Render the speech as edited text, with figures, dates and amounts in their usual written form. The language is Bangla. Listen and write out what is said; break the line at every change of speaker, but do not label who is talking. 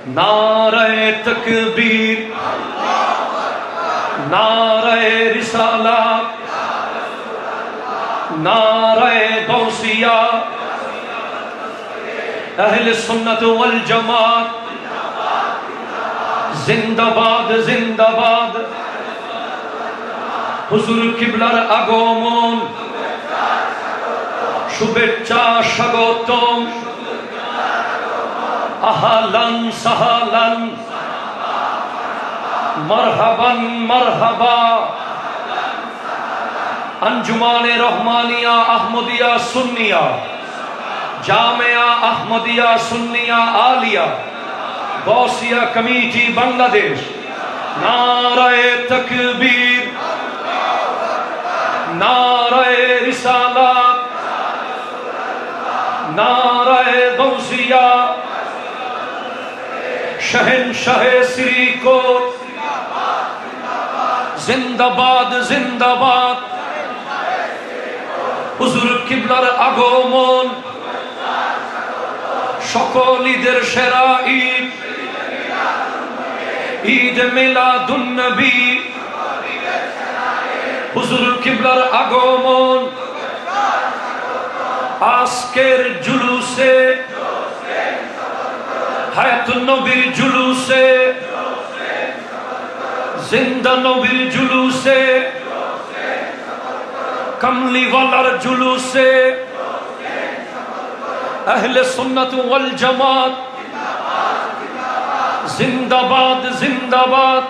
नारे तकबीर, नारे रिसालत, नारे गौसिया, अहले सुन्नत वल जमात जिंदाबाद जिंदाबाद। হুজুর কিবলার আগমন, শুভেচ্ছা স্বাগতম, আহলান সাহলান, মারহাবান মারহাবা। আঞ্জুমানে রহমানিয়া আহমদিয়া সুন্নিয়া, জামিয়া আহমদিয়া সুন্নিয়া আলিয়া, গৌসিয়া কমিটি বাংলাদেশ। নারায়ে তাকবীর, নারায়ে রিসালাত, নারায়ে গৌসিয়া, শহনশাহে শ্রীকোট জিন্দাবাদ জিন্দাবাদ। হুজুর কিবলার আগমন, সকল ঈদের সেরা ঈদ, ঈদ মিলাদুন নবী। হুজুর কিবলার আগমন, আজকের জুলুসে, হায়াতুন নবীর জুলুসে, জিন্দা নবীর জুলুসে, কমলিওয়ালার জুলুসে, আহলে সুন্নাত ওয়াল জামাত জিন্দাবাদ জিন্দাবাদ।